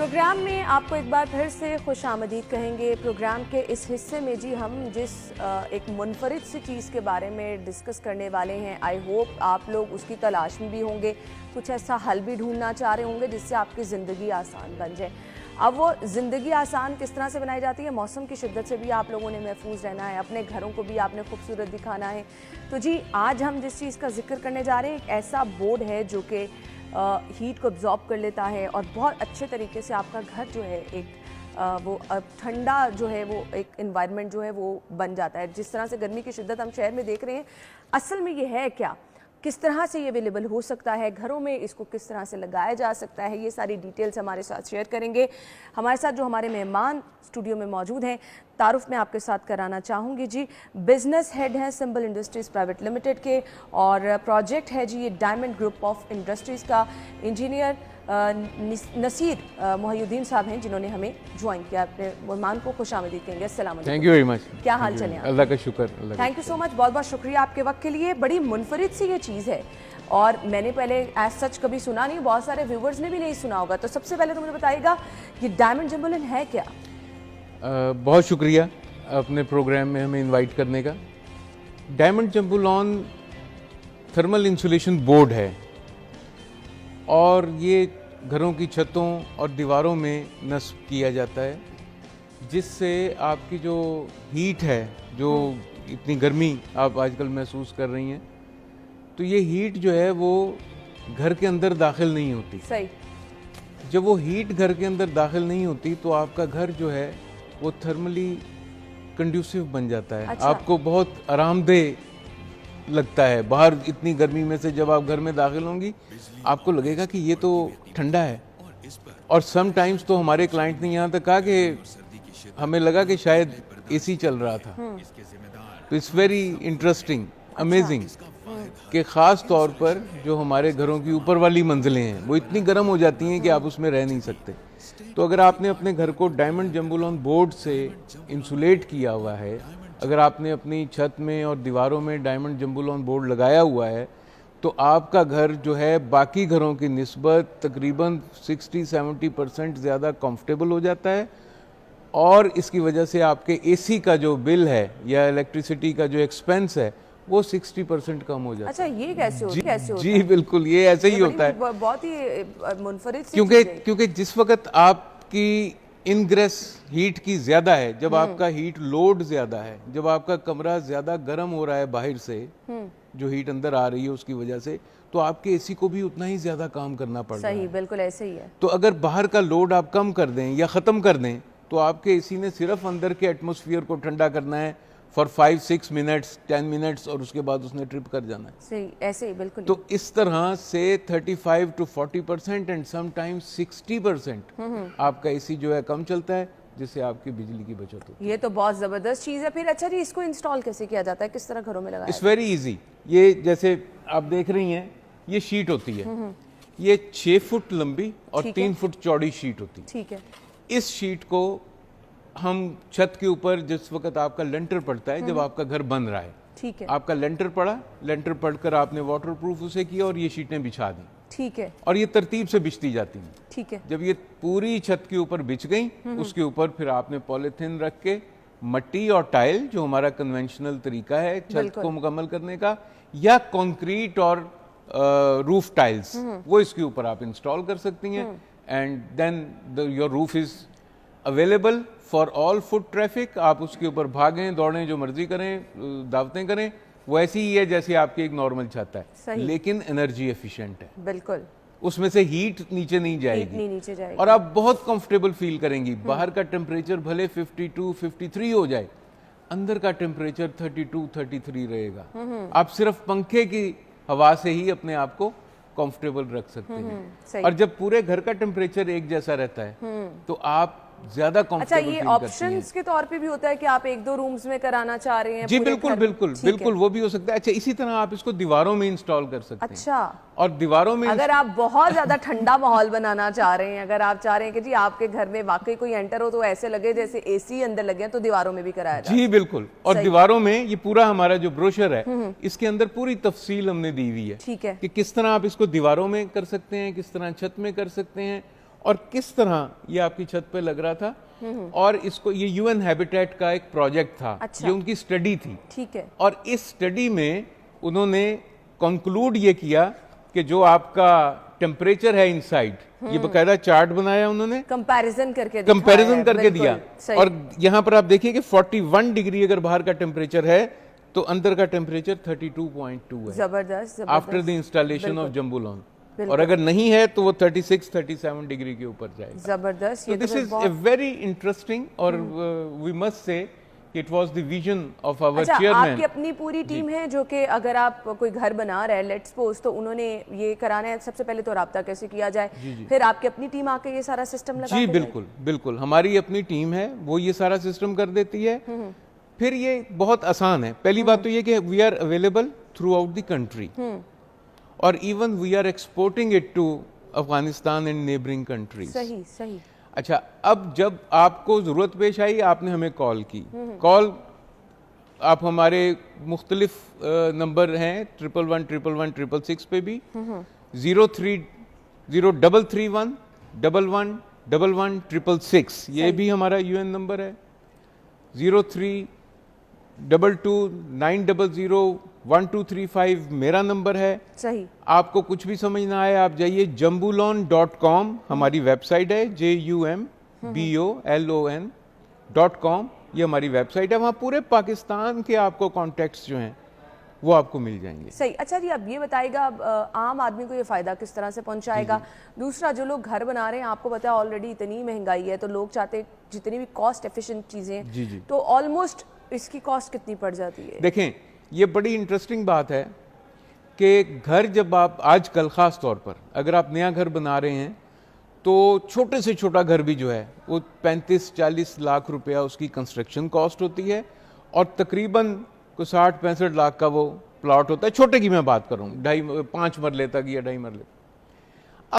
Programme میں آپ کو ایک بار پھر سے خوش آمدید کہیں گے۔ پروگرام کے اس حصے میں جی ہم جس ایک منفرد سی چیز کے بارے میں ڈسکس کرنے والے ہیں، آئی ہوپ آپ لوگ اس کی تلاش میں بھی ہوں گے، کچھ ایسا حل بھی ڈھونڈنا چاہ رہے ہوں گے جس سے آپ کی زندگی آسان بن جائے۔ اب وہ زندگی آسان کس طرح سے بنائی جاتی ہے؟ موسم کی شدت سے بھی آپ لوگوں نے محفوظ رہنا ہے، اپنے گھروں کو بھی آپ نے خوبصورت دکھانا ہے۔ تو جی آج ہم جس چیز کا ذکر کرنے جا رہے ہیں ایک ایسا بورڈ ہے جو کہ ہیٹ کو ابزارب کر لیتا ہے اور بہت اچھے طریقے سے آپ کا گھر جو ہے ایک وہ ٹھنڈا جو ہے وہ ایک انوائرمنٹ جو ہے وہ بن جاتا ہے۔ جس طرح سے گرمی کی شدت ہم شہر میں دیکھ رہے ہیں، اصل میں یہ ہے کیا، کس طرح سے یہ اویلیبل ہو سکتا ہے گھروں میں، اس کو کس طرح سے لگایا جا سکتا ہے، یہ ساری ڈیٹیلز ہمارے ساتھ شیئر کریں گے۔ ہمارے ساتھ جو ہمارے مہمان اسٹوڈیو میں موجود ہیں، تعارف میں آپ کے ساتھ کرانا چاہوں گی۔ جی بزنس ہیڈ ہیں سمبل انڈسٹریز پرائیویٹ لمیٹڈ کے، اور پروجیکٹ ہے جی یہ ڈائمنڈ گروپ آف انڈسٹریز کا۔ انجینئر نصیر محی الدین صاحب ہیں جنہوں نے ہمیں جوائن کیا۔ اپنے مہمان کو خوش آمدید کہیں گے۔ السلام علیکم۔ Thank you very much. کیا حال چلیں آپ؟ اللہ کا شکر۔ تھینک یو سو مچ، بہت بہت شکریہ آپ کے وقت کے لیے۔ بڑی منفرد سی یہ چیز ہے اور میں نے پہلے ایز سچ کبھی سنا نہیں، بہت سارے ویورز نے بھی نہیں سنا ہوگا، تو سب سے پہلے تو مجھے بتائیے گا یہ ڈائمنڈ جمبولن ہے کیا؟ بہت شکریہ اپنے پروگرام میں ہمیں انوائٹ کرنے کا۔ ڈائمنڈ جمبولن تھرمل انسولیشن بورڈ ہے اور یہ گھروں کی چھتوں اور دیواروں میں نصب کیا جاتا ہے، جس سے آپ کی جو ہیٹ ہے، جو اتنی گرمی آپ آج کل محسوس کر رہی ہیں، تو یہ ہیٹ جو ہے وہ گھر کے اندر داخل نہیں ہوتی۔ صحیح۔ جب وہ ہیٹ گھر کے اندر داخل نہیں ہوتی تو آپ کا گھر جو ہے وہ تھرملی کنڈیوسیو بن جاتا ہے۔ آپ کو بہت آرام دہ لگتا ہے۔ باہر اتنی گرمی میں سے جب آپ گھر میں داخل ہوں گی آپ کو لگے گا کہ یہ تو ٹھنڈا ہے۔ اور سم ٹائمز تو ہمارے کلائنٹ نے یہاں تک کہا کہ ہمیں لگا کہ شاید اے سی چل رہا تھا۔ تو اٹس ویری انٹرسٹنگ، امیزنگ کہ خاص طور پر جو ہمارے گھروں کی اوپر والی منزلیں ہیں وہ اتنی گرم ہو جاتی ہیں کہ آپ اس میں رہ نہیں سکتے۔ تو اگر آپ نے اپنے گھر کو ڈائمنڈ جمبولن بورڈ سے انسولیٹ کیا ہوا ہے، اگر آپ نے اپنی چھت میں اور دیواروں میں ڈائمنڈ جمبولن بورڈ لگایا ہوا ہے، تو آپ کا گھر جو ہے باقی گھروں کی نسبت تقریباً 60-70% زیادہ کمفرٹیبل ہو جاتا ہے، اور اس کی وجہ سے آپ کے اے سی کا جو بل ہے یا الیکٹریسٹی کا جو ایکسپینس ہے وہ 60% کم ہو جاتا ہے۔ اچھا یہ کیسے ہوتا ہے؟ جی بالکل، یہ ایسے ہی ہوتا ہے۔ بہت ہی منفرد سی کیونکہ جس وقت آپ کی انگریس ہیٹ کی زیادہ ہے، جب آپ کا ہیٹ لوڈ زیادہ ہے، جب آپ کا کمرہ زیادہ گرم ہو رہا ہے باہر سے، جو ہیٹ اندر آ رہی ہے اس کی وجہ سے، تو آپ کے اے سی کو بھی اتنا ہی زیادہ کام کرنا پڑ رہا ہے۔ صحیح، بالکل ایسے ہی ہے۔ تو اگر باہر کا لوڈ آپ کم کر دیں یا ختم کر دیں تو آپ کے اے سی نے صرف اندر کے ایٹماسفیئر کو ٹھنڈا کرنا ہے فار 5-6 منٹس 10 منٹس، اور اس کے بعد اس نے ٹرپ کر جانا ہے۔ صحیح، ایسے ہی بالکل۔ تو اس طرح سے 35-40% اینڈ سم ٹائم 60% آپ کا اے سی جو ہے کم چلتا ہے، جس سے آپ کی بجلی کی بچت ہوتی ہے۔ یہ تو بہت زبردست چیز ہے۔ پھر اچھا جی اس کو انسٹال کیسے کیا جاتا ہے، کس طرح گھروں میں لگایا؟ It's very easy. یہ جیسے آپ دیکھ رہی ہیں یہ شیٹ ہوتی ہے، یہ 6 فٹ لمبی اور 3 فٹ چوڑی شیٹ ہوتی ہے۔ ٹھیک ہے۔ اس شیٹ کو ہم چھت کے اوپر جس وقت آپ کا لینٹر پڑتا ہے، جب آپ کا گھر بن رہا ہے، ٹھیک ہے، آپ کا لینٹر پڑا، لینٹر پڑھ کر آپ نے واٹر پروف اسے کیا اور یہ شیٹیں بچھا دیں، ٹھیک ہے، اور یہ ترتیب سے بچتی جاتی ہیں۔ ٹھیک ہے۔ جب یہ پوری چھت کے اوپر بچ گئیں، اس کے اوپر پھر آپ نے پولیتھین رکھ کے مٹی اور ٹائل، جو ہمارا کنونشنل طریقہ ہے چھت کو مکمل کرنے کا، یا کنکریٹ اور روف ٹائلز، وہ اس کے اوپر آپ انسٹال کر سکتی ہیں، and then your roof is available for all foot traffic. آپ اس کے اوپر بھاگیں، دوڑیں، جو مرضی کریں، دعوتیں کریں، وہ ایسی ہی ہے جیسے آپ کی ایک نارمل چھت ہے، لیکن انرجی ایفیشینٹ ہے۔ بالکل، اس میں سے ہیٹ نیچے نہیں جائے گی اور آپ بہت کمفرٹیبل فیل کریں گی۔ باہر کا ٹیمپریچر بھلے 52-53 ہو جائے، اندر کا ٹیمپریچر 32-33 رہے گا۔ آپ صرف پنکھے کی ہوا سے ہی اپنے آپ کو کمفرٹیبل رکھ سکتے ہیں، اور جب پورے گھر کا ٹیمپریچر ایک جیسا رہتا ہے تو آپ زیادہ اچھا یہ آپشنز کے طور پہ بھی ہوتا ہے کہ آپ 1-2 رومز میں کرانا چاہ رہے ہیں؟ جی بالکل وہ بھی ہو سکتا ہے۔ اچھا اسی طرح آپ اس کو دیواروں میں انسٹال کر سکتے ہیں۔ اچھا، اور دیواروں میں اگر آپ بہت زیادہ ٹھنڈا ماحول بنانا چاہ رہے ہیں، اگر آپ چاہ رہے ہیں کہ جی آپ کے گھر میں واقعی کوئی انٹر ہو تو ایسے لگے جیسے اے سی اندر لگے ہیں، تو دیواروں میں بھی کرایا جاتا ہے؟ جی بالکل، اور دیواروں میں یہ پورا ہمارا جو بروشر ہے اس کے اندر پوری تفصیل ہم نے دی ہوئی ہے ٹھیک ہے، کہ کس طرح آپ اس کو دیواروں میں کر سکتے ہیں، کس طرح چھت میں کر سکتے ہیں، اور کس طرح یہ آپ کی چھت پہ لگ رہا تھا. اور اس کو یہ UN ہیبیٹیٹ کا ایک پروجیکٹ تھا, یہ ان کی اسٹڈی تھی. ٹھیک ہے. اور اس اسٹڈی میں انہوں نے کنکلوڈ یہ کیا کہ جو آپ کا ٹیمپریچر ہے انسائڈ, یہ باقاعدہ چارٹ بنایا انہوں نے, کمپیریزن کر کے دیا. اور یہاں پر آپ دیکھیے کہ 41 ڈگری اگر باہر کا ٹیمپریچر ہے تو اندر کا ٹیمپریچر 32.2 ہے. زبردست. آفٹر دی انسٹالیشن آف جمبولون. اور اگر نہیں ہے تو وہ 36-37 ڈگری کے اوپر جائے گا. زبردست. دس از اے ویری انٹرسٹنگ, اور we must say It was the vision of our chairman. آپ کی اپنی پوری ٹیم ہے جو کہ اگر آپ کوئی گھر بنا رہے ہیں لیٹس سپوز, تو انہوں نے یہ کرانا ہے, سب سے پہلے تو رابطہ کیسے کیا جائے, پھر آپ کی اپنی ٹیم آ کے یہ سارا سسٹم لگا. جی بالکل بالکل, ہماری اپنی ٹیم ہے, وہ یہ سارا سسٹم کر دیتی ہے. پھر یہ بہت آسان ہے. پہلی بات تو یہ کہ we are available throughout the country, اور even we are exporting it to Afghanistan and neighbouring countries. صحیح صحیح. اچھا, اب جب آپ کو ضرورت پیش آئی, آپ نے ہمیں کال کی. کال آپ ہمارے مختلف نمبر ہیں 11111166 پہ بھی, 0331111166 یہ بھی ہمارا UN نمبر ہے, 0322900123 میرا نمبر ہے. صحیح. آپ کو کچھ بھی سمجھ نہ آئے, آپ جائیے jambulon.com, ہماری ویب سائٹ ہے, JUMBOLON.com, یہ ہماری ویب سائٹ ہے. وہاں پورے پاکستان کے آپ کو کانٹیکٹس جو ہیں وہ آپ کو مل جائیں گے. صحیح. اچھا جی, اب یہ بتائے گا عام آدمی کو یہ فائدہ کس طرح سے پہنچائے گا؟ دوسرا, جو لوگ گھر بنا رہے ہیں, آپ کو پتا ہے آلریڈی اتنی مہنگائی ہے, تو لوگ چاہتے جتنی بھی کاسٹ ایفیشینٹ چیزیں, تو آلموسٹ اس کی کاسٹ کتنی پڑ جاتی ہے؟ دیکھیں, یہ بڑی انٹرسٹنگ بات ہے کہ گھر جب آپ آج کل خاص طور پر اگر آپ نیا گھر بنا رہے ہیں, تو چھوٹے سے چھوٹا گھر بھی جو ہے وہ 35-40 لاکھ روپیہ اس کی کنسٹرکشن کاسٹ ہوتی ہے, اور تقریباً 60-65 لاکھ کا وہ پلاٹ ہوتا ہے. چھوٹے کی میں بات کروں, 5 مرلے تک یا 2.5 مرلے.